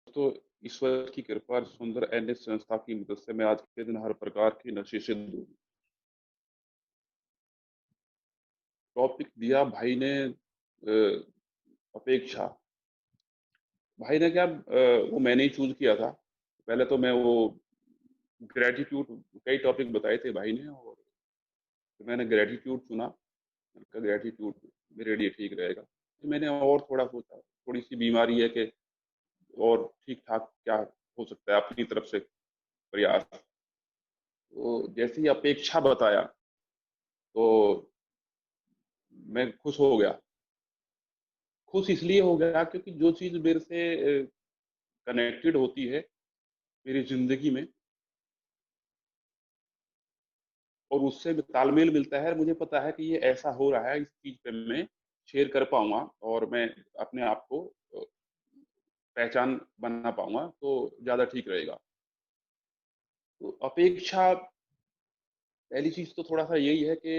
दोस्तों, ईश्वर की कृपा और सुंदर एनएस संस्था की मदद से मैं आज के दिन हर प्रकार की नशे से दूर हूँ। टॉपिक दिया भाई ने अपेक्षा। भाई ने क्या वो मैंने ही चूज़ किया था। पहले तो मैं वो ग्रैटिट्यूड कई टॉपिक बताए थे भाई ने और फिर मैंने ग्रैटिट्यूड चुना। मैंने कहा ग्रैटिट्यूड मेरे लिए ठीक रहेगा। फिर मैंने और थोड़ा सोचा, थोड़ी-सी बीमारी है कि और ठीक-ठाक क्या हो सकता है अपनी तरफ से प्रयास। तो जैसे ही अपेक्षा बताया, तो मैं खुश हो गया। खुश इसलिए हो गया क्योंकि जो चीज़ मेरे से कनेक्टेड होती है मेरी ज़िंदगी में और उससे तालमेल मिलता है, मुझे पता है कि ये ऐसा हो रहा है, इस चीज़ पे मैं शेयर कर पाऊँगा और मैं अपने आप को पहचान बना पाऊँगा, तो ज़्यादा ठीक रहेगा। तो अपेक्षा पहली चीज़ तो थोड़ा-सा यही है कि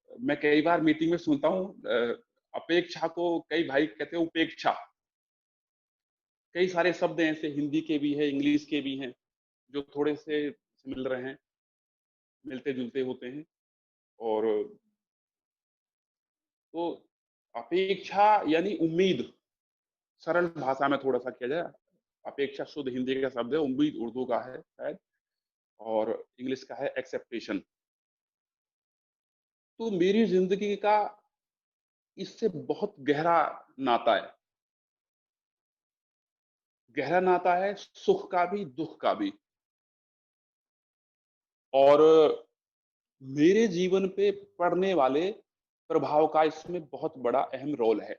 मैं कई बार मीटिंग में सुनता हूँ अपेक्षा को कई भाई कहते हैं उपेक्षा। कई सारे शब्द ऐसे हिंदी के भी हैं, इंग्लिश के भी हैं, जो थोड़े से मिल रहे हैं, मिलते-जुलते होते हैं और तो अपेक्षा यानी उम्मीद, सरल भाषा में थोड़ा-सा किया जाए, अपेक्षा शुद्ध हिंदी का शब्द है, उम्मीद उर्दू का है शायद और इंग्लिश का है एक्सेप्टेशन। तो मेरी ज़िंदगी का इससे बहुत गहरा नाता है। गहरा नाता है सुख का भी, दुःख का भी और मेरे जीवन पे पड़ने वाले प्रभाव का इसमें बहुत बड़ा अहम रोल है।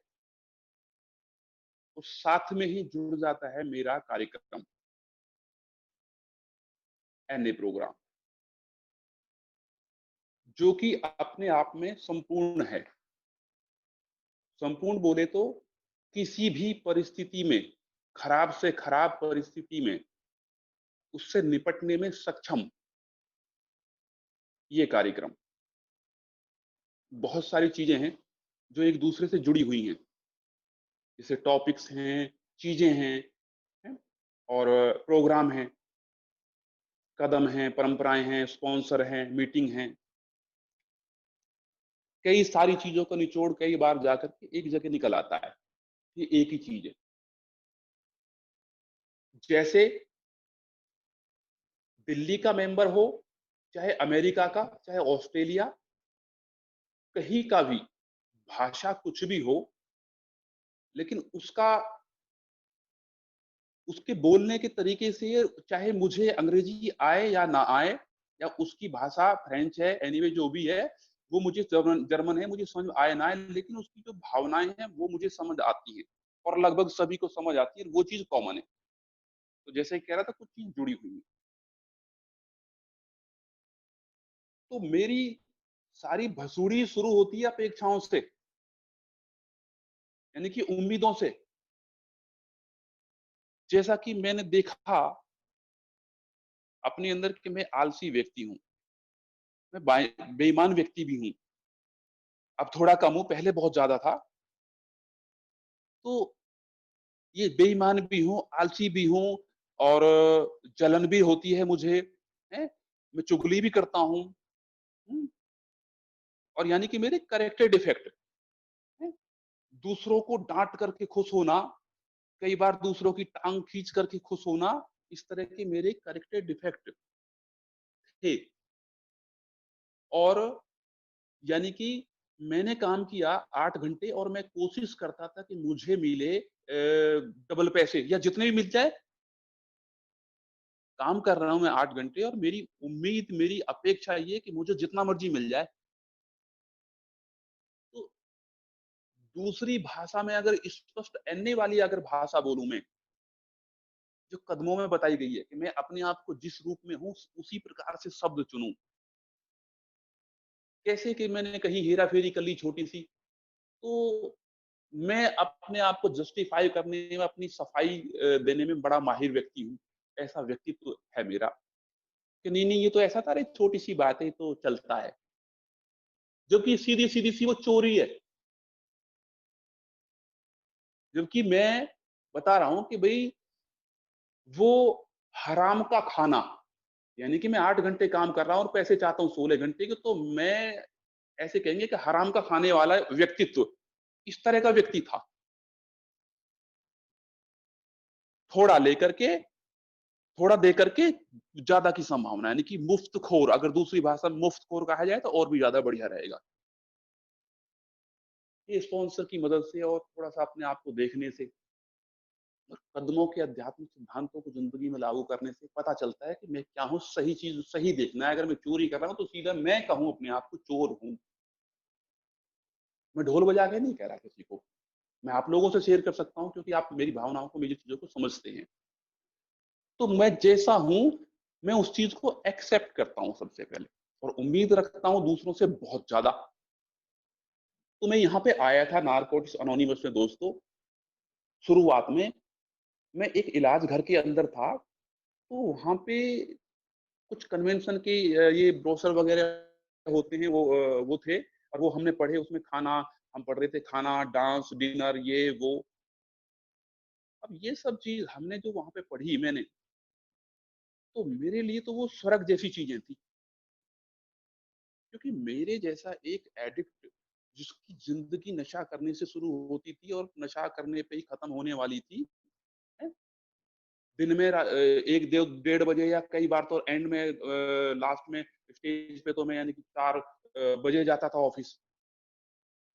तो साथ में ही जुड़ जाता है मेरा कार्यक्रम, एनए प्रोग्राम, जो कि अपने आप में संपूर्ण है। संपूर्ण बोले तो किसी भी परिस्थिति में, खराब से खराब परिस्थिति में, उससे निपटने में सक्षम ये कार्यक्रम। बहुत सारी चीजें हैं जो एक दूसरे से जुड़ी हुई हैं, जैसे टॉपिक्स हैं, चीजें हैं और प्रोग्राम हैं, कदम हैं, परंपराएं हैं, स्पॉन्सर हैं, मीटिंग हैं। कई सारी चीजों का निचोड़ कई बार जाकर के एक जगह निकल आता है। ये एक ही चीज है। जैसे दिल्ली का मेंबर हो, चाहे अमेरिका का, चाहे ऑस्ट्रेलिया, कहीं का भी, भाषा कुछ भी हो, लेकिन उसके बोलने के तरीके से चाहे मुझे अंग्रेजी आए या ना आए या उसकी भाषा फ्रेंच है, एनीवे जो भी है, वो मुझे जर्मन जर्मन है, मुझे समझ आए ना आए, लेकिन उसकी जो भावनाएं हैं वो मुझे समझ आती है और लगभग सभी को समझ आती है, वो चीज कॉमन है। तो जैसे कह रहा था कुछ चीज जुड़ी हुई है। तो मेरी सारी भसूड़ी शुरू होती है अपेक्षाओं से, यानी कि उम्मीदों से। जैसा कि मैंने देखा अपने अंदर कि मैं आलसी व्यक्ति हूँ, मैं बेईमान व्यक्ति भी हूँ। अब थोड़ा कम हूँ, पहले बहुत ज्यादा था। तो ये बेईमान भी हूँ, आलसी भी हूँ और जलन भी होती है मुझे, है? मैं चुगली भी करता हूँ, और यानी कि मेरे कैरेक्टर डिफेक्ट है। दूसरों को डांट करके खुश होना, कई बार दूसरों की टांग खींच करके खुश होना, इस तरह के मेरे कैरेक्टर डिफेक्ट थे। और यानी कि मैंने काम किया 8 घंटे और मैं कोशिश करता था कि मुझे मिले डबल पैसे या जितने भी मिल जाए। काम कर रहा हूं मैं 8 घंटे और मेरी उम्मीद, मेरी अपेक्षा ये कि मुझे जितना मर्जी मिल जाए। तो दूसरी भाषा में अगर स्पष्ट एनए वाली अगर भाषा बोलूं मैं, जो कदमों में बताई गई है कि मैं अपने आप को जिस रूप में हूं उसी प्रकार से शब्द चुनूं। कैसे कि मैंने कहीं हेरा फेरी कर ली छोटी सी, तो मैं अपने आप को जस्टिफाई करने में, अपनी सफाई देने में बड़ा माहिर व्यक्ति हूँ। ऐसा व्यक्तित्व है मेरा कि नहीं नहीं ये तो ऐसा था, अरे छोटी सी बात है तो चलता है, जबकि सीधी सीधी सी वो चोरी है। जबकि मैं बता रहा हूँ कि भई वो हराम का खाना, यानी कि मैं 8 घंटे काम कर रहा हूँ और पैसे चाहता हूँ 16 घंटे के, तो मैं ऐसे कहेंगे कि हराम का खाने वाला व्यक्तित्व, इस तरह का व्यक्ति था। थोड़ा लेकर के थोड़ा देकर के ज़्यादा की संभावना, यानी कि मुफ्तखोर, अगर दूसरी भाषा में मुफ्तखोर कहा जाए तो और भी ज़्यादा बढ़िया रहेगा। ये स्पॉन्सर की मदद से और थोड़ा-सा अपने आप को देखने से और कदमों के आध्यात्मिक सिद्धांतों को ज़िंदगी में लागू करने से पता चलता है कि मैं क्या हूँ, सही चीज़ सही देखना है। अगर मैं चोरी कर रहा हूँ तो सीधा मैं कहूँ अपने आप को चोर हूँ। मैं ढोल बजा के नहीं कह रहा किसी को। मैं आप लोगों से शेयर कर सकता हूँ क्योंकि आप मेरी भावनाओं को, मेरी चीज़ों को समझते हैं। तो मैं जैसा हूँ, मैं उस चीज़ को एक्सेप्ट करता हूँ सबसे पहले और उम्मीद रखता हूँ दूसरों से बहुत ज़्यादा। तो मैं यहाँ पे आया था नारकोटिक्स अनोनिमस में दोस्तों, शुरुआत में मैं एक इलाज घर के अंदर था, तो वहाँ पे कुछ कन्वेंशन के ये ब्रोशर वगैरह होते हैं, वो थे और वो हमने पढ़े, उसमें खाना, हम पढ़ रहे थे खाना, डांस, डिनर, ये वो। अब ये सब चीज़ हमने जो वहाँ पे पढ़ी मैंने, तो मेरे लिए तो वो स्वर्ग जैसी चीज़ें थी। क्योंकि मेरे जैसा एक एडिक्ट जिसकी ज़िंदगी नशा करने से शुरू होती थी और नशा करने पे ही खत्म होने वाली थी, हैं? दिन में 1 डेढ़ बजे या कई बार तो एंड में लास्ट में स्टेज पे तो मैं यानी कि 4 बजे जाता था ऑफ़िस।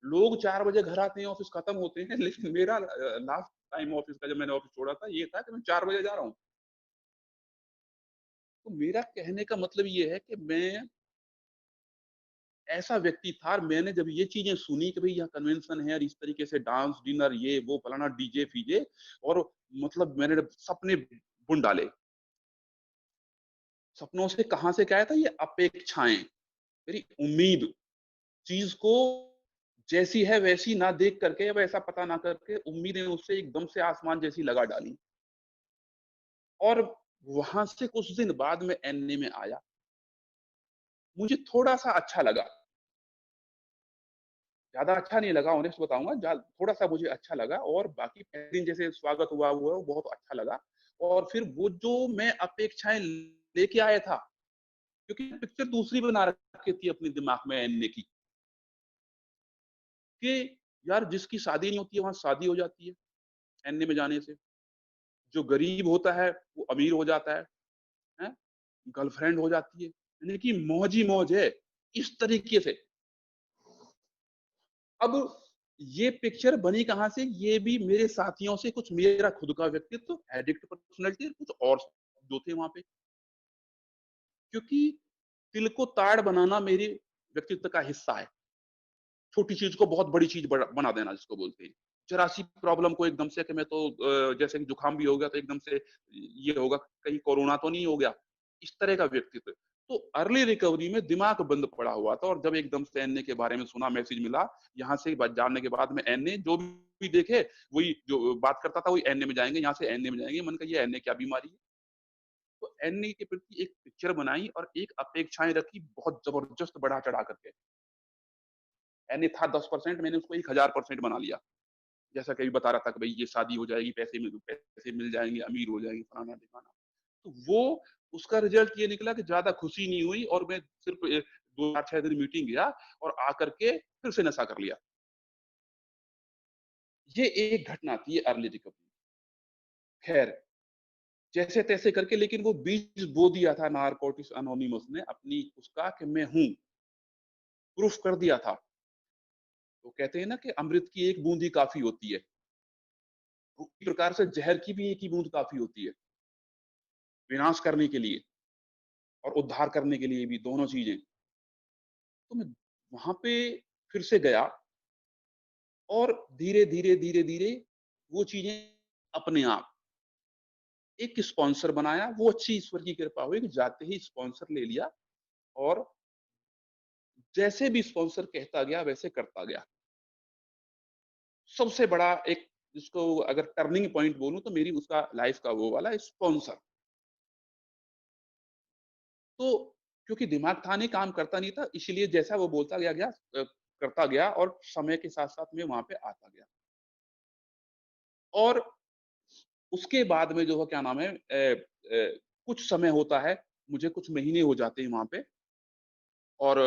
लोग 4 बजे घर आते हैं, ऑफ़िस खत्म होते हैं, लेकिन मेरा लास्ट टाइम ऑफ़िस का जब मैंने ऑफ़िस छोड़ा था, ये था कि मैं 4 बजे जा रहा हूँ। तो मेरा कहने का मतलब ये है कि मैं ऐसा व्यक्ति था और मैंने जब ये चीज़ें सुनी कि भई यहाँ कन्वेंशन है और इस तरीके से डांस, डिनर, ये वो फलाना डीजे-फीजे और मतलब मैंने सपने बुन डाले। सपनों से कहाँ से क्या आया था? ये अपेक्षाएँ, मेरी उम्मीद, चीज़ को जैसी है वैसी ना देख करके या वैसा पता ना करके उम्मीदें उससे एकदम से आसमान जैसी लगा डाली। और वहाँ से कुछ दिन बाद मैं एनए में आया। मुझे थोड़ा-सा अच्छा लगा। ज़्यादा अच्छा नहीं लगा, ऑनेस्ट बताऊँगा, थोड़ा-सा मुझे अच्छा लगा और बाकी पहले दिन जैसे स्वागत हुआ वो बहुत अच्छा लगा। और फिर वो जो मैं अपेक्षाएँ लेके आया था, क्योंकि पिक्चर दूसरी बना रखी थी अपने दिमाग में एनए की, कि यार जिसकी शादी नहीं होती है, वहाँ शादी हो जाती है, एनए में जाने से। जो गरीब होता है, वो अमीर हो जाता है, हैं? गर्लफ्रेंड हो जाती है, यानी कि मौज ही मौज है, इस तरीके से। अब ये पिक्चर बनी कहाँ से? ये भी मेरे साथियों से, कुछ मेरा खुद का व्यक्तित्व, एडिक्ट पर्सनैलिटी, कुछ और जो थे वहाँ पे। क्योंकि तिल को ताड़ बनाना मेरे व्यक्तित्व का हिस्सा है। छोटी चीज़ को बहुत बड़ी चीज़ बना देना जिसको बोलते हैं। ज़रा-सी प्रॉब्लम को एकदम से कि मैं तो जैसे कि जुकाम भी हो गया तो एकदम से ये होगा, कहीं कोरोना तो नहीं हो गया, इस तरह का व्यक्तित्व। तो अर्ली रिकवरी में दिमाग बंद पड़ा हुआ था और जब एकदम से एनए के बारे में सुना, मैसेज मिला, यहाँ से ब जानने के बाद में एनए जो भी देखे, वही जो बात करता था वही एनए में जाएँगे, यहाँ से एनए में जाएँगे। मैंने कहा ये एनए क्या बीमारी है? तो एनए के प्रति एक पिक्चर बनाई और एक अपेक्षाएँ रखी बहुत ज़बरदस्त बढ़ा-चढ़ा करके। एनए था 10%, मैंने उसको 1000% बना लिया। जैसा कि अभी बता रहा था कि भई ये शादी हो जाएगी, पैसे मिल जाएँगे, अमीर हो जाएँगे, फलाना-ढिकाना। तो वो उसका रिज़ल्ट ये निकला कि ज़्यादा खुशी नहीं हुई और मैं सिर्फ़ 2-4-6 दिन मीटिंग गया और आकर के फिर से नशा कर लिया। ये एक घटना थी, ये अर्ली रिकवरी। ख़ैर, जैसे-तैसे करके लेकिन वो बीज बो दिया था नारकोटिक्स अनोनिमस ने अपनी उसका कि मैं हूँ, प्रूफ़ कर दिया था। वो कहते हैं ना कि अमृत की एक बूंद ही काफ़ी होती है। उसी प्रकार से ज़हर की भी एक ही बूँद काफ़ी होती है, विनाश करने के लिए और उद्धार करने के लिए भी, दोनों चीज़ें। तो मैं वहाँ पे फिर से गया और धीरे-धीरे, धीरे-धीरे वो चीज़ें अपने आप एक स्पॉन्सर बनाया, वो अच्छी ईश्वर की कृपा हुई कि जाते ही स्पॉन्सर ले लिया और जैसे भी स्पॉन्सर कहता गया, वैसे करता गया। सबसे बड़ा एक जिसको अगर टर्निंग पॉइंट बोलूँ तो मेरी उसका लाइफ़ का वो वाला स्पॉन्सर। तो क्योंकि दिमाग था नहीं, काम करता नहीं था, इसलिए जैसा वो बोलता गया करता गया और समय के साथ-साथ मैं वहाँ पे आता गया। और उसके बाद में जो है क्या नाम है कुछ समय होता है, मुझे कुछ महीने हो जाते हैं वहाँ पे और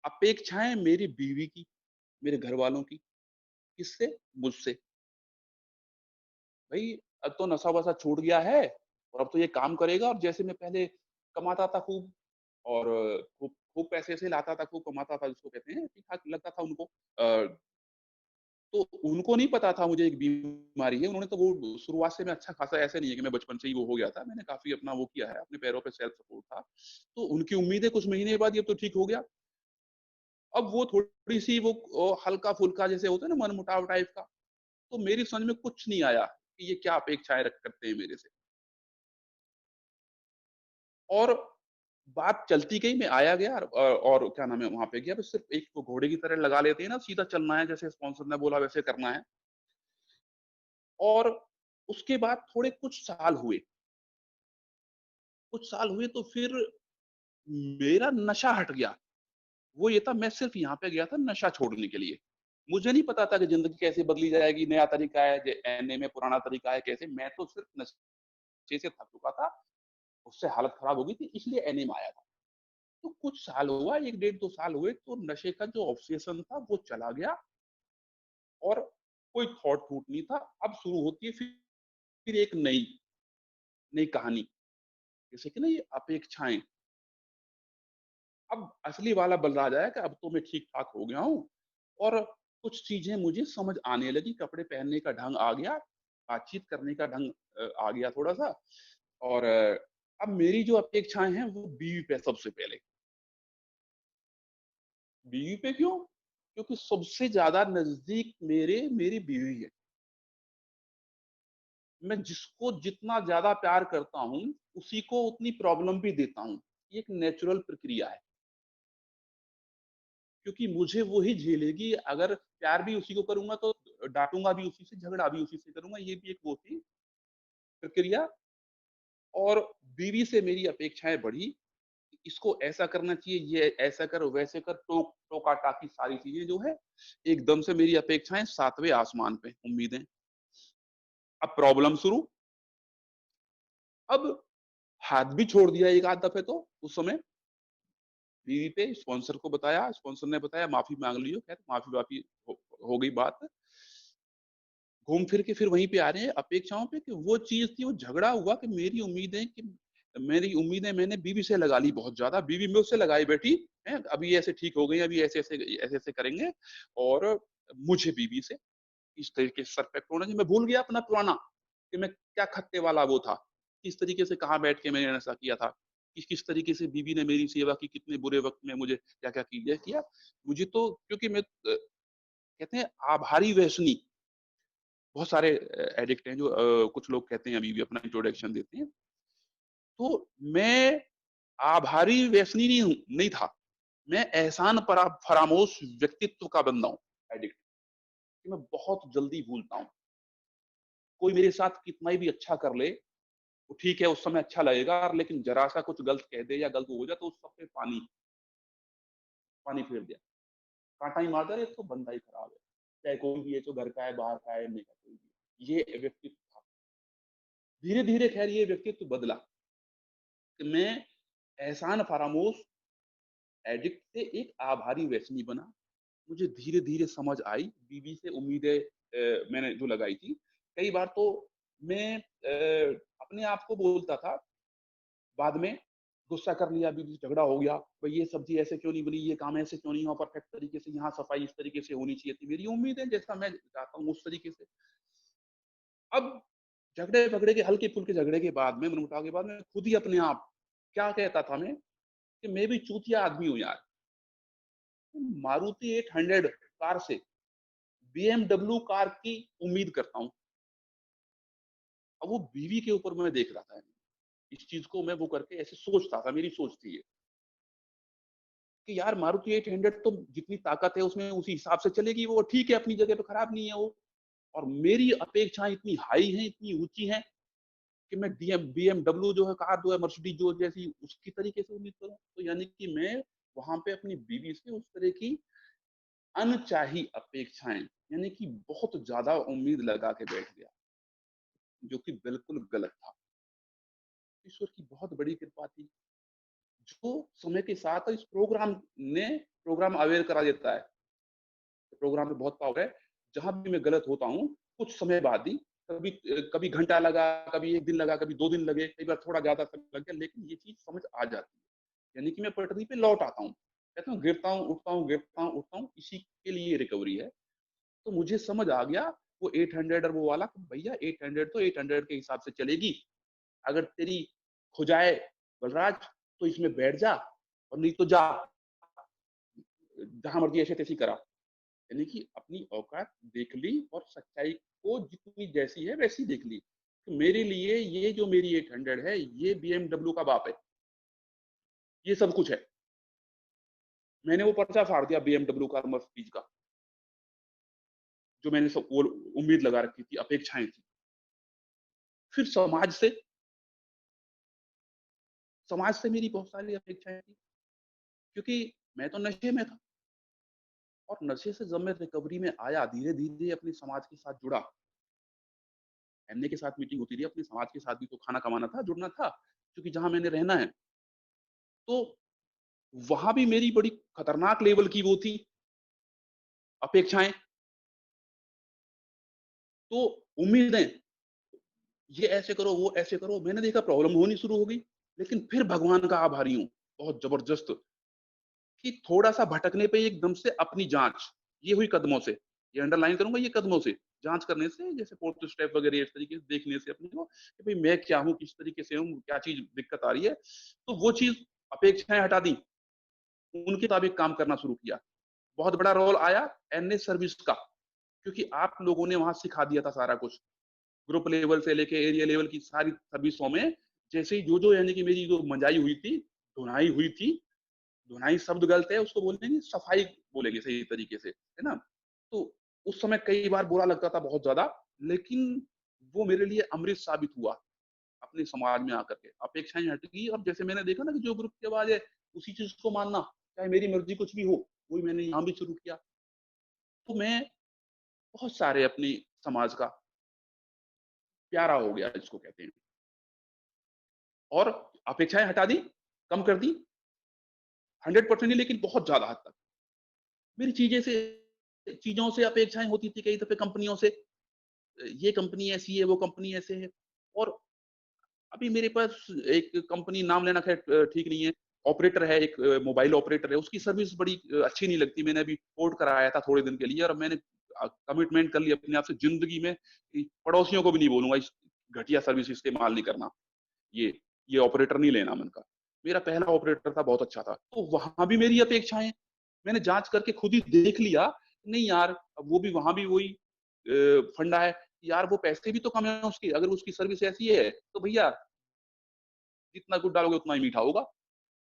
अपेक्षाएँ मेरी बीवी की, मेरे घरवालों की, किससे? मुझसे। भई अब तो नशा-वशा छूट गया है और अब तो ये काम करेगा और जैसे मैं पहले कमाता था खूब और खूब खूब पैसे-वैसे लाता था, खूब कमाता था जिसको कहते हैं, ठीक-ठाक लगता था उनको। तो उनको नहीं पता था मुझे एक बीमारी है, उन्होंने तो वो शुरुआत से मैं अच्छा-खासा ऐसे नहीं है कि मैं बचपन से ही वो हो गया था, मैंने काफ़ी अपना वो किया है, अपने पैरों पे सेल्फ सपोर्ट था। तो उनकी उम्मीदें कुछ महीने बाद ये अब तो ठीक हो गया। अब वो थोड़ी-सी वो हल्का-फुल्का जैसे होता है ना मनमुटाव टाइप का, तो मेरी समझ में कुछ नहीं आया कि ये क्या अपेक्षाएँ रख करते हैं मेरे से। और बात चलती गई, मैं आया गया और क्या नाम है वहाँ पे गया, बस सिर्फ़ एक वो घोड़े की तरह लगा लेते हैं ना, सीधा चलना है, जैसे स्पॉन्सर ने बोला वैसे करना है। और उसके बाद थोड़े कुछ साल हुए तो फिर मेरा नशा हट गया। वो ये था मैं सिर्फ़ यहाँ पे गया था नशा छोड़ने के लिए। मुझे नहीं पता था कि ज़िंदगी कैसे बदली जाएगी, नया तरीका है, एनए में पुराना तरीका है कैसे, मैं तो सिर्फ़ नशे से थक चुका था, उससे हालत खराब हो गई थी इसलिए एनए में आया था। तो कुछ साल हुआ, 1 डेढ़ 2 साल हुए तो नशे का जो ऑब्सेशन था वो चला गया और कोई थॉट टूट नहीं था। अब शुरू होती है फिर एक नई नई कहानी, जैसे कि ना ये अपेक्षाएँ। अब असली वाला बलराज आया कि अब तो मैं ठीक-ठाक हो गया हूँ और कुछ चीज़ें मुझे समझ आने लगी, कपड़े पहनने का ढंग आ गया, बातचीत करने का ढंग आ गया थोड़ा-सा और अब मेरी जो अपेक्षाएँ हैं वो बीवी पे सबसे पहले। बीवी पे क्यों? क्योंकि सबसे ज़्यादा नज़दीक मेरे मेरी बीवी है। मैं जिसको जितना ज़्यादा प्यार करता हूँ, उसी को उतनी प्रॉब्लम भी देता हूँ। ये एक नेचुरल प्रक्रिया है, क्योंकि मुझे वो ही झेलेगी अगर प्यार भी उसी को करूँगा तो डाँटूँगा भी उसी से, झगड़ा भी उसी से करूँगा, ये भी एक वो थी प्रक्रिया। और बीवी से मेरी अपेक्षाएँ बढ़ी, इसको ऐसा करना चाहिए, ये ऐसा कर, वैसे कर, टोका-टाकी सारी चीज़ें जो है, एकदम से मेरी अपेक्षाएँ 7वें आसमान पे, उम्मीदें। अब प्रॉब्लम शुरू, अब हाथ भी छोड़ दिया एक आध दफ़े तो उस समय, बीवी पे स्पॉन्सर को बताया, स्पॉन्सर ने बताया माफ़ी माँग लियो, ख़ैर माफ़ी-वाफ़ी हो गई बात। घूम फिर के फिर वहीं पे आ रहे हैं अपेक्षाओं पे कि वो चीज़ थी, वो झगड़ा हुआ कि मेरी उम्मीदें मैंने बीवी से लगा ली बहुत ज़्यादा, बीवी मुझसे लगाई बैठी, हैं? अभी ऐसे ठीक हो गई, अभी ऐसे-ऐसे करेंगे और मुझे बीवी से इस तरीके से सर पे टोना जी मैं भूल गया अपना पुराना, कि मैं क्या खत्ते वाला वो था। किस तरीके से कहाँ बैठ के मैंने नशा किया था। किस-किस तरीके से बीवी ने मेरी सेवा की, कितने बुरे वक़्त में मुझे क्या-क्या किया। मुझे तो क्योंकि मैं कहते हैं आभारी व्यसनी, बहुत सारे एडिक्ट हैं जो कुछ लोग कहते हैं अभी भी अपना इंट्रोडक्शन देते हैं। तो मैं आभारी व्यसनी नहीं था। मैं एहसान फरामोश व्यक्तित्व का बंदा हूँ, एडिक्ट। कि मैं बहुत जल्दी भूलता हूँ। कोई मेरे साथ कितना भी अच्छा कर ले, वो ठीक है उस समय अच्छा लगेगा लेकिन ज़रा-सा कुछ गलत कह दे या गलत हो जाए तो उस सब पे पानी फेर दिया। काँटा ही मार दिया, अरे! ये तो बंदा ही खराब है। चाहे कोई भी है, जो घर का है, बाहर का है, एमए का कोई भी है। ये व्यक्तित्व था। धीरे-धीरे खैर ये व्यक्तित्व बदला कि मैं एहसान फरामोश एडिक्ट से एक आभारी व्यसनी बना। मुझे धीरे-धीरे समझ आई, बीवी से उम्मीदें मैंने जो लगाई थी। कई बार तो मैं अपने आप को बोलता था, बाद में गुस्सा कर लिया, बीवी से झगड़ा हो गया, भई ये सब्ज़ी ऐसे क्यों नहीं बनी, ये काम ऐसे क्यों नहीं हुआ परफेक्ट तरीके से, यहाँ सफाई इस तरीके से होनी चाहिए थी। मेरी उम्मीद है जैसा मैं चाहता हूँ उस तरीके से। अब झगड़े-वगड़े के हल्के-फुल्के झगड़े के बाद में, मनमुटाव के बाद में खुद ही अपने आप क्या कहता था मैं कि मैं भी चूतिया आदमी हूँ यार। मारुति 800 कार से बीएमडब्ल्यू कार की उम्मीद करता हूँ। अब वो बीवी के ऊपर मैं देख रहा था। इस चीज़ को मैं वो करके ऐसे सोचता था, मेरी सोच थी ये, कि यार मारुति 800 तो जितनी ताकत है उसमें उसी हिसाब से चलेगी, वो ठीक है अपनी जगह पे, खराब नहीं है वो। और मेरी अपेक्षाएँ इतनी हाई हैं, इतनी ऊँची हैं कि मैं बीएमडब्ल्यू जो है कार जो है, मर्सिडीज़ जो जैसी उसकी तरीके से उम्मीद करूँ। तो यानी कि मैं वहाँ पे अपनी बीवी से उस तरह की अनचाही अपेक्षाएँ, यानी कि बहुत ज़्यादा उम्मीद लगा के बैठ गया। जो कि बिल्कुल गलत था। ईश्वर की बहुत बड़ी कृपा थी, जो समय के साथ इस प्रोग्राम अवेयर करा देता है। प्रोग्राम में बहुत पावर है, जहाँ भी मैं गलत होता हूँ, कुछ समय बाद ही कभी घंटा लगा, कभी 1 दिन लगा, कभी 2 दिन लगे, कई बार थोड़ा ज़्यादा समय लग गया, लेकिन ये चीज़ समझ आ जाती है। यानी कि मैं पटरी पे लौट आता हूँ। कहता हूँ गिरता हूँ, उठता हूँ, गिरता हूँ, उठता हूँ, इसी के लिए रिकवरी है। तो मुझे समझ आ गया वो 800 और वो वाला, तो भैया 800 तो 800 के हिसाब से चलेगी। अगर तेरी खुजाए बलराज तो इसमें बैठ जा, और नहीं तो जा, जहाँ मर्ज़ी ऐसे-तैसे करा। यानी कि अपनी औकात देख ली और सच्चाई को जितनी जैसी है वैसी देख ली। तो मेरे लिए ये जो मेरी 800 है, ये बीएमडब्ल्यू का बाप है। ये सब कुछ है। मैंने वो पर्चा फाड़ दिया बीएमडब्ल्यू का, मर्सिडीज़ का, जो मैंने सब वो उम्मीद लगा रखी थी, अपेक्षाएँ थी। फिर समाज से मेरी बहुत सारी अपेक्षाएँ थी, क्योंकि मैं तो नशे में था, और नशे से जब मैं रिकवरी में आया, धीरे-धीरे अपने समाज के साथ जुड़ा। एमए के साथ मीटिंग होती रही, अपने समाज के साथ भी तो खाना कमाना था, जुड़ना था, क्योंकि जहाँ मैंने रहना है। तो वहाँ भी मेरी बड़ी खतरनाक लेवल की वो थी अपेक्षाएँ, तो उम्मीदें, ये ऐसे करो, वो ऐसे करो। मैंने देखा प्रॉब्लम होनी शुरू हो गई, लेकिन फिर भगवान का आभारी हूँ, बहुत ज़बरदस्त, कि थोड़ा-सा भटकने पे एकदम से अपनी जाँच, ये हुई कदमों से। ये अंडरलाइन करूँगा, ये कदमों से, जाँच करने से, जैसे 4th स्टेप वगैरह इस तरीके से देखने से अपने को, कि भई मैं क्या हूँ, किस तरीके से हूँ, क्या चीज़ दिक्कत आ रही है। तो वो चीज़, अपेक्षाएँ हटा दी, उनके मुताबिक काम करना शुरू किया। बहुत बड़ा रोल आया एनए सर्विस का, क्योंकि आप लोगों ने वहाँ सिखा दिया था सारा कुछ। ग्रुप लेवल से लेके एरिया लेवल की सारी सर्विसों में, जैसे ही जो यानी कि मेरी जो मंजाई हुई थी, धुनाई हुई थी, धुनाई शब्द गलत है, उसको बोलते नहीं, सफाई बोलेंगे सही तरीके से, है ना? तो उस समय कई बार बुरा लगता था बहुत ज़्यादा, लेकिन वो मेरे लिए अमृत साबित हुआ, अपने समाज में आकर के। अपेक्षाएँ हट गई, और जैसे मैंने देखा ना कि जो ग्रुप की आवाज़ है, उसी चीज़ को मानना, चाहे मेरी मर्ज़ी कुछ भी हो, वही मैंने यहाँ भी शुरू किया। तो मैं बहुत सारे अपनी समाज का प्यारा हो गया, जिसको कहते हैं, और अपेक्षाएँ हटा दी, कम कर दी, 100% नहीं, लेकिन बहुत ज़्यादा हद तक। मेरी चीज़ों से अपेक्षाएँ होती थी कई दफ़े कंपनियों से, ये कंपनी ऐसी है, वो कंपनी ऐसे है, और अभी मेरे पास एक कंपनी, नाम लेना ख़ैर ठीक नहीं है, ऑपरेटर है, एक मोबाइल ऑपरेटर है, उसकी सर्विस बड़ी अच्छी नहीं लगती। मैंने अभी पोर्ट कराया था थोड़े दिन के लिए, और मैंने कमिटमेंट कर ली अपने आप से, ज़िंदगी में कि पड़ोसियों को भी नहीं बोलूँगा इस घटिया सर्विस इस्तेमाल नहीं करना। ये ये ऑपरेटर नहीं लेना मन का। मेरा पहला ऑपरेटर था, बहुत अच्छा था। तो वहाँ भी मेरी अपेक्षाएँ, मैंने जाँच करके खुद ही देख लिया, नहीं यार, अब वो भी, वहाँ भी वही फंडा है, यार वो पैसे भी तो कम है उसके, अगर उसकी सर्विस ऐसी है, तो भैया जितना गुड़ डालोगे उतना ही मीठा होगा,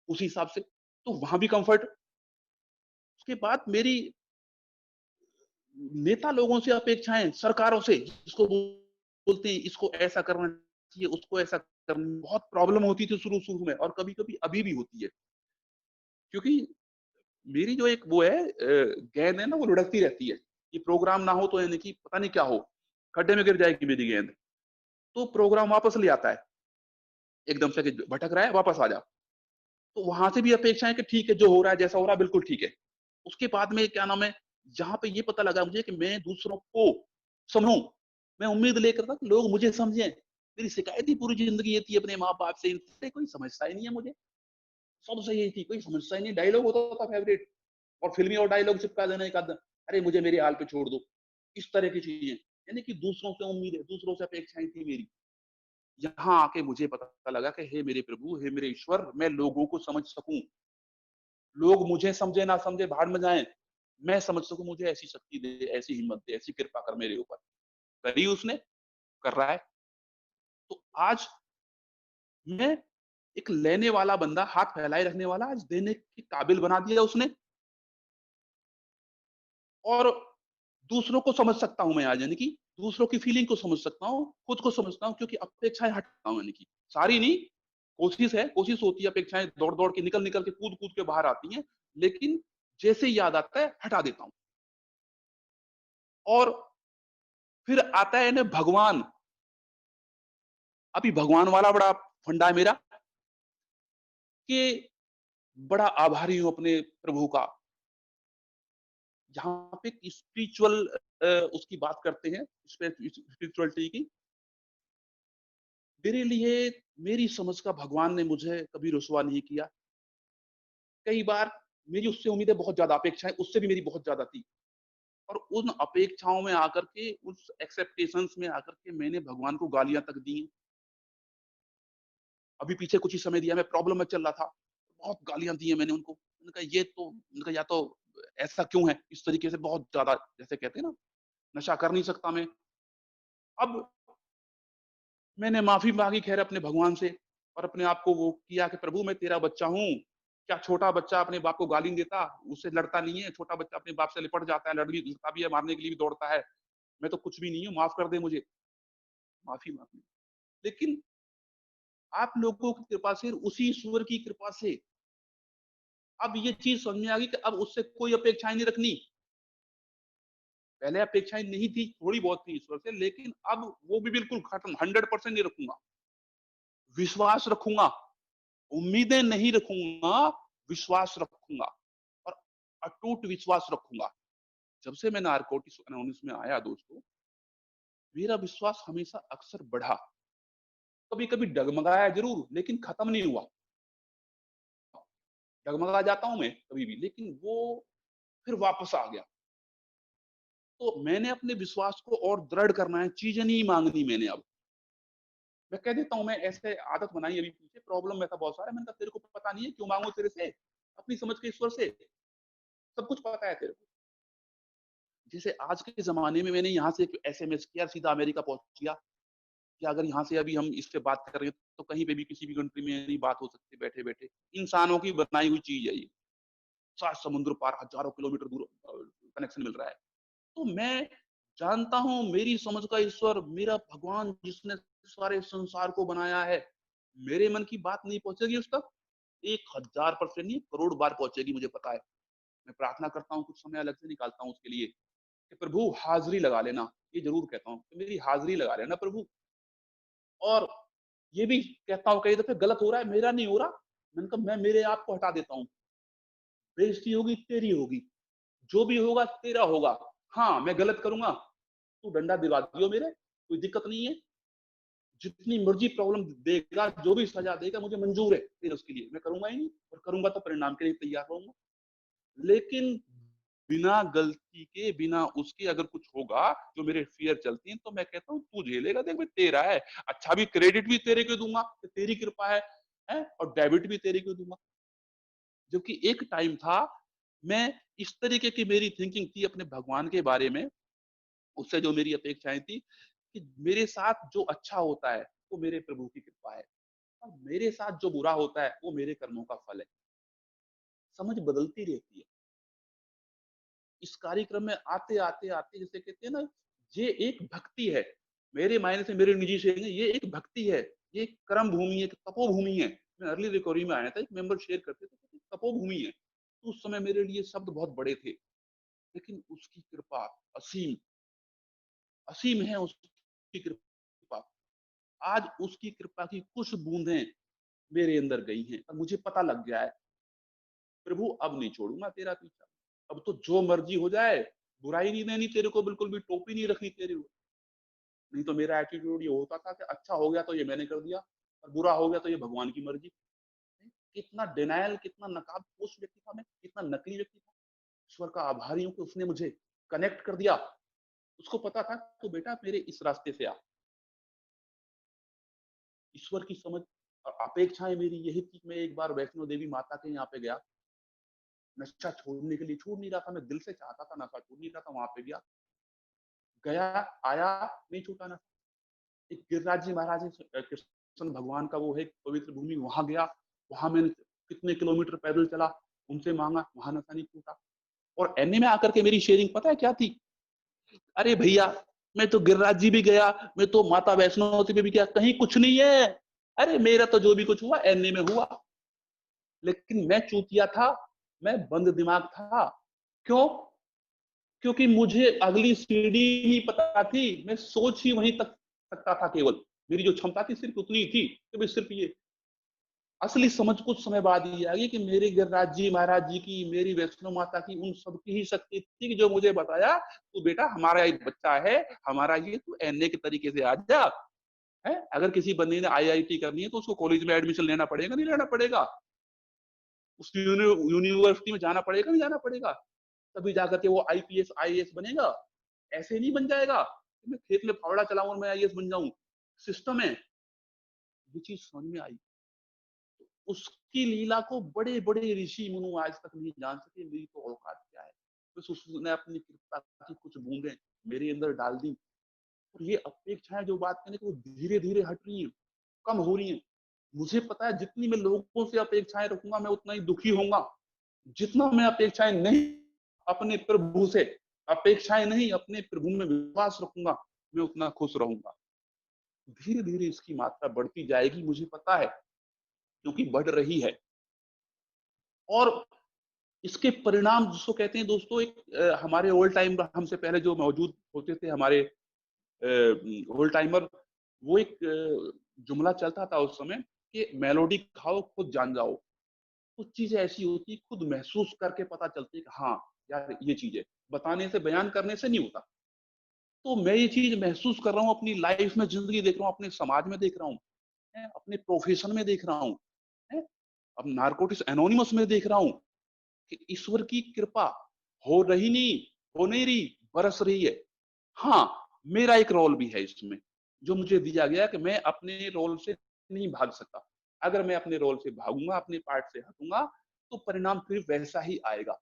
उसी हिसाब से। तो वहाँ भी कम्फर्ट। उसके बाद मेरी नेता लोगों से अपेक्षाएँ, सरकारों से, जिसको बोलते हैं इसको ऐसा करना चाहिए, उसको ऐसा करना, बहुत प्रॉब्लम होती थी शुरू-शुरू में, और कभी-कभी अभी भी होती है। क्योंकि मेरी जो एक वो है गेंद है ना, वो लुढ़कती रहती है। ये प्रोग्राम ना हो तो यानी कि पता नहीं क्या हो, खड्डे में गिर जाएगी मेरी गेंद। तो प्रोग्राम वापस ले आता है, एकदम से कि भटक रहा है, वापस आ जा। तो वहाँ से भी अपेक्षाएँ कि ठीक है, जो हो रहा है, जैसा हो रहा है, बिल्कुल ठीक है। उसके बाद में क्या नाम है, जहाँ पे ये पता लगा मुझे कि मैं दूसरों को समझूँ, मैं उम्मीद लेकर था कि लोग मुझे समझें। मेरी शिकायत ही पूरी ज़िंदगी ये थी अपने माँ-बाप से, इनसे कोई समझता ही नहीं है मुझे। सबसे यही थी, कोई समझता ही नहीं। डायलॉग होता था फेवरेट, और फ़िल्मी और डायलॉग चिपका देना एक आध, अरे मुझे मेरे हाल पे छोड़ दो। इस तरह की चीज़ें। यानी कि दूसरों से उम्मीदें, दूसरों से अपेक्षाएँ थी मेरी। यहाँ आके मुझे पता लगा कि हे मेरे प्रभु, हे मेरे ईश्वर, मैं लोगों को समझ सकूँ। लोग मुझे समझे ना समझे, भाड़ में जाएँ। मैं समझ सकूँ, मुझे ऐसी शक्ति दे, ऐसी हिम्मत दे, ऐसी कृपा कर मेरे ऊपर। करी उसने, कर रहा है। तो आज मैं एक लेने वाला बंदा, हाथ फैलाए रखने वाला, आज देने के काबिल बना दिया उसने, और दूसरों को समझ सकता हूँ मैं आज, यानी कि दूसरों की फीलिंग को समझ सकता हूँ, खुद को समझता हूँ, क्योंकि अपेक्षाएँ हटाता हूँ, यानी कि सारी नहीं, कोशिश होती है, अपेक्षाएँ दौड़-दौड़ के, निकल-निकल के, कूद-कूद के बाहर आती हैं, लेकिन जैसे ही याद आता है, हटा देता हूँ। और फिर आता है ना भगवान, अभी भगवान वाला बड़ा फंडा है मेरा कि बड़ा आभारी हूँ अपने प्रभु का। जहाँ पे स्पिरिचुअल उसकी बात करते हैं, स्पिरिचुअलिटी की, मेरे लिए मेरी समझ का भगवान ने मुझे कभी रुसवा नहीं किया। कई बार मेरी उससे उम्मीदें बहुत ज़्यादा, अपेक्षाएँ उससे भी मेरी बहुत ज़्यादा थी, और उन अपेक्षाओं में आकर के, उस एक्सपेक्टेशंस में आकर के मैंने भगवान को गालियाँ तक दी हैं। अभी पीछे कुछ ही समय दिया, मैं प्रॉब्लम में चल रहा था, बहुत गालियाँ दी हैं मैंने उनको। मैंने कहा ये तो, मैंने कहा या तो ऐसा क्यों है? इस तरीके से बहुत ज़्यादा, जैसे कहते हैं ना, नशा कर नहीं सकता मैं। अब मैंने माफ़ी माँगी ख़ैर अपने भगवान से, और अपने आप को वो किया कि प्रभु मैं तेरा बच्चा हूँ। क्या छोटा बच्चा अपने बाप को गाली नहीं देता? उससे लड़ता नहीं है? छोटा बच्चा अपने बाप से लिपट जाता है, लड़ता भी है, मारने के लिए भी दौड़ता है। मैं तो कुछ भी नहीं हूँ, माफ़ कर दे मुझे। माफ़ी माँगी। लेकिन आप लोगों की कृपा से, उसी ईश्वर की कृपा से अब ये चीज़ समझ में आ गई कि अब उससे कोई अपेक्षाएँ नहीं रखनी। पहले अपेक्षाएँ नहीं थी, थोड़ी बहुत थी ईश्वर से, लेकिन अब वो भी बिल्कुल खत्म, 100% नहीं रखूँगा। विश्वास रखूँगा, उम्मीदें नहीं रखूँगा, विश्वास रखूँगा, और अटूट विश्वास रखूँगा। जब से मैं नारकोटिक्स एनोनिमस में आया दोस्तों, मेरा विश्वास हमेशा अक्सर बढ़ा। कभी-कभी डगमगाया ज़रूर, लेकिन खत्म नहीं हुआ। डगमगा जाता हूँ मैं कभी भी, लेकिन वो फिर वापस आ गया। तो मैंने अपने विश्वास को और दृढ़ करना है, चीज़ें नहीं माँगनी मैंने अब। मैं कह देता हूँ, मैं ऐसे आदत बनाई अभी पीछे, प्रॉब्लम में था बहुत सारा, मैंने कहा तेरे को पता नहीं है क्यों माँगू तेरे से? अपनी समझ के ईश्वर से, सब कुछ पता है तेरे को। जैसे आज के ज़माने में मैंने यहाँ से एक एसएमएस किया, सीधा अमेरिका पहुँच गया, कि अगर यहाँ से अभी हम इस पे बात कर रहे हैं, तो कहीं पे भी किसी भी कंट्री में नहीं बात हो सकती बैठे-बैठे। इंसानों की बनाई हुई चीज़ है ये। 7 समुद्र पार, हज़ारों किलोमीटर दूर कनेक्शन मिल रहा है। तो मैं जानता हूँ मेरी समझ का ईश्वर, मेरा भगवान जिसने सारे संसार को बनाया है, मेरे मन की बात नहीं पहुँचेगी उस तक? 1000% नहीं, करोड़ बार पहुँचेगी, मुझे पता है। मैं प्रार्थना करता हूँ, कुछ समय अलग से निकालता हूँ उसके लिए, कि प्रभु हाज़िरी लगा लेना। ये ज़रूर कहता हूँ कि मेरी हाज़िरी लगा लेना प्रभु। और ये भी कहता हूँ, कई दफ़े गलत हो रहा है, मेरा नहीं हो रहा, मैंने कहा मैं मेरे आप को हटा देता हूँ। बेइज़्ज़ती होगी तेरी होगी, जो भी होगा तेरा होगा। हाँ, मैं गलत करूँगा, तू डंडा दिलवा दियो मेरे, कोई दिक्कत नहीं है। जितनी मर्ज़ी प्रॉब्लम देगा, जो भी सज़ा देगा मुझे मंज़ूर है, फिर उसके लिए मैं करूँगा ही नहीं, और करूँगा तो परिणाम के लिए तैयार रहूँगा। लेकिन बिना गलती के, बिना उसके अगर कुछ होगा, जो मेरे फ़ियर चलती हैं, तो मैं कहता हूँ तू झेलेगा, देख भाई तेरा है। अच्छा भी क्रेडिट भी तेरे को दूँगा, कि तेरी कृपा है? और डेबिट भी तेरे को दूँगा। जबकि एक टाइम था, मैं इस तरीके की मेरी थिंकिंग थी अपने भगवान के बारे में, उससे जो मेरी अपेक्षाएँ थी, कि मेरे साथ जो अच्छा होता है, वो मेरे प्रभु की कृपा है, और मेरे साथ जो बुरा होता है, वो मेरे कर्मों का फल है। समझ बदलती रहती है। इस कार्यक्रम में आते-आते जैसे कहते हैं ना, ये एक भक्ति है। मेरे मायने से, मेरे निजी से नहीं, ये एक भक्ति है, ये एक कर्म भूमि है, एक तपोभूमि है। मैं अर्ली रिकवरी में आया था, एक मेंबर शेयर करते थे कि तपोभूमि है। तो उस समय मेरे लिए शब्द बहुत बड़े थे, लेकिन उसकी कृपा असीम, असीम है उसकी कृपा। आज उसकी कृपा की कुछ बूंदें मेरे अंदर गई हैं, और मुझे पता लग गया है, प्रभु अब नहीं छोड़ूँगा तेरा पीछा। अब तो जो मर्ज़ी हो जाए, बुराई नहीं देनी तेरे को, बिल्कुल भी टोपी नहीं रखनी तेरे को। नहीं तो मेरा एटीट्यूड ये होता था कि अच्छा हो गया तो ये मैंने कर दिया, और बुरा हो गया तो ये भगवान की मर्ज़ी। कितना डिनायल, कितना नकाबपोश व्यक्ति था मैं, कितना नकली व्यक्ति था। ईश्वर का आभारी हूँ कि उसने मुझे कनेक्ट कर दिया। उसको पता था तो बेटा मेरे इस रास्ते से आ। ईश्वर की समझ और अपेक्षाएँ मेरी यही थी कि मैं एक बार वैष्णो देवी माता के यहाँ पे गया। नशा छोड़ने के लिए, छूट नहीं रहा था, मैं दिल से चाहता था, नशा छूट नहीं रहा था, वहाँ पे गया, आया, नहीं छूटा नशा। एक गिरिराज जी महाराज कृष्ण भगवान का वो है पवित्र भूमि, वहां गया, वहां मैंने कितने किलोमीटर पैदल चला, उनसे मांगा, वहां नशा नहीं छूटा। और एनए में आकर के मेरी शेयरिंग पता है क्या थी? अरे भैया, मैं तो गिरिराज जी भी गया, मैं तो माता वैष्णो देवी भी गया, कहीं कुछ नहीं है। अरे मेरा तो जो भी कुछ हुआ एनए में हुआ। लेकिन मैं चूतिया था, मैं बंद दिमाग था। क्यों? क्योंकि मुझे अगली सीढ़ी नहीं पता थी, मैं सोच ही वहीं तक सकता था केवल। मेरी जो क्षमता थी सिर्फ उतनी ही थी कि मैं सिर्फ ये असली समझ कुछ समय बाद ही आ गई कि मेरे गिरिराज जी महाराज जी की, मेरी वैष्णो माता की, उन सबकी ही शक्ति थी कि जो मुझे बताया, तू बेटा हमारा एक बच्चा है, हमारा ये तू एनए के तरीके से आ जा। है अगर किसी बंदे ने आईआईटी करनी है तो उसको कॉलेज में एडमिशन लेना पड़ेगा, नहीं लेना पड़ेगा? उस यूनिवर्सिटी में जाना पड़ेगा, नहीं जाना पड़ेगा? तभी जाकर के वो आईपीएस आईएएस बनेगा। ऐसे नहीं बन जाएगा मैं खेत में फावड़ा चलाऊं और मैं आईएएस बन जाऊं। सिस्टम है। ये चीज समझ में आई। उसकी लीला को बड़े बड़े ऋषि मुनु आज तक नहीं जान सके। मेरी तो औकात क्या है। बस उसने अपनी कृपा की कुछ बूंदें मेरे अंदर डाल दी और ये अपेक्षाएं जो बात करने की वो धीरे धीरे हट रही है, कम हो रही है। मुझे पता है जितनी मैं लोगों से अपेक्षाएं रखूंगा मैं उतना ही दुखी होऊंगा। जितना मैं अपेक्षाएं नहीं अपने प्रभु से, अपेक्षाएं नहीं अपने प्रभु में विश्वास रखूंगा, मैं उतना खुश रहूंगा। धीरे धीरे इसकी मात्रा बढ़ती जाएगी, मुझे पता है, क्योंकि बढ़ रही है। और इसके परिणाम जिसको कहते हैं दोस्तों, एक हमारे ओल्ड टाइम हमसे पहले जो मौजूद होते थे हमारे ओल्ड टाइमर, वो एक जुमला चलता था उस समय कि मेलोडी खाओ खुद जान जाओ। कुछ चीजें ऐसी होती खुद महसूस करके पता चलती है कि हाँ यार ये चीज है, बताने से बयान करने से नहीं होता। तो मैं ये चीज महसूस कर रहा हूँ अपनी लाइफ में, जिंदगी देख रहा हूँ, अपने समाज में देख रहा हूँ, अपने प्रोफेशन में देख रहा हूँ, अब नारकोटिक्स एनोनिमस में देख रहा हूँ कि ईश्वर की कृपा हो रही नहीं, हो नहीं रही, बरस रही है। हाँ, मेरा एक रोल भी है इसमें, जो मुझे दिया गया कि मैं अपने रोल से नहीं भाग सकता। अगर मैं अपने रोल से भागूंगा, अपने पार्ट से हटूंगा, तो परिणाम फिर वैसा ही आएगा।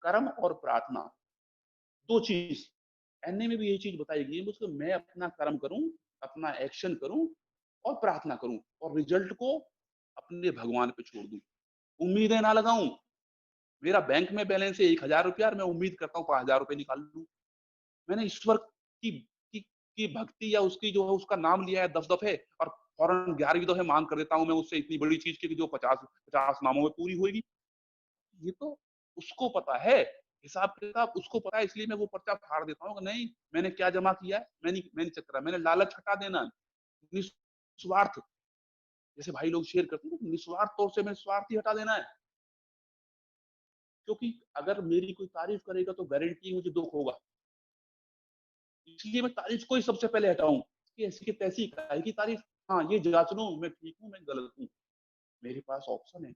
कर्म और प्रार्थना, दो चीज एनए में भी यही चीज बताई गई है मुझको। मैं अपना कर्म करूं, अपना एक्शन करूं और प्रार्थना करूं और रिजल्ट को अपने भगवान पे छोड़ दूं। उम्मीदें ना लगाऊं। मेरा बैंक में बैलेंस है 1,000 रुपया और मैं उम्मीद करता हूँ 5,000 रुपए निकाल लूं। मैंने ईश्वर की भक्ति या उसकी जो है उसका नाम लिया है 10 दफे और फौरन 11वीं दफे मांग कर देता हूँ मैं उससे इतनी बड़ी चीज की जो 50 नामों में पूरी होगी। ये तो उसको पता है, हिसाब किताब उसको पता है, इसलिए मैं वो पर्चा फाड़ देता हूँ। नहीं, मैंने क्या जमा किया है, मैंने चेक करा, मैंने लालच हटा देना है, निस्वार्थ। जैसे भाई लोग शेयर करते हैं निस्वार्थ तौर से, मैं स्वार्थ ही हटा देना है। क्योंकि अगर मेरी कोई तारीफ करेगा तो गारंटी मुझे दुख होगा, इसलिए मैं तारीफ को ही सबसे पहले हटाऊं कि ऐसी की तैसी काहे की तारीफ। हाँ, ये जांच लूं मैं ठीक हूँ मैं गलत हूँ। मेरे पास ऑप्शन है,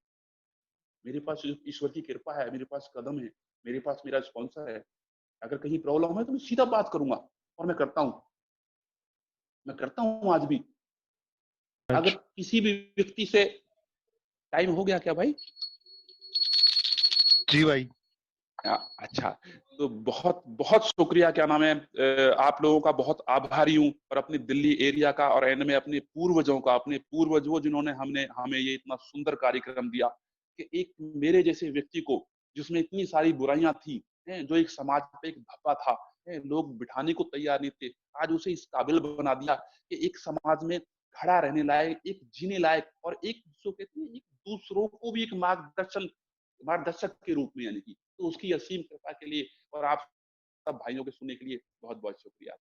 मेरे पास ईश्वर की कृपा है, मेरे पास कदम है, मेरे पास मेरा स्पॉन्सर है। अगर कहीं प्रॉब्लम है तो मैं सीधा बात करूंगा और मैं करता हूँ, मैं करता हूँ आज भी। अगर अच्छा। किसी भी व्यक्ति से, टाइम हो गया क्या भाई? जी भाई। अच्छा, तो बहुत बहुत शुक्रिया, क्या नाम है, आप लोगों का बहुत आभारी हूँ, और अपने दिल्ली एरिया का, और एंड में अपने पूर्वजों का, अपने पूर्वजों जिन्होंने हमें ये इतना सुंदर कार्यक्रम दिया कि एक मेरे जैसे व्यक्ति को, जिसमें इतनी सारी बुराइयां थी, जो एक समाज पे एक धब्बा था, लोग बिठाने को तैयार नहीं थे, आज उसे इस काबिल बना दिया कि एक समाज में खड़ा रहने लायक, एक जीने लायक, और एक जो कहते हैं एक दूसरों को भी एक मार्गदर्शक के रूप में, यानी कि तो उसकी असीम कृपा के लिए और आप सब भाइयों के सुनने के लिए बहुत बहुत शुक्रिया।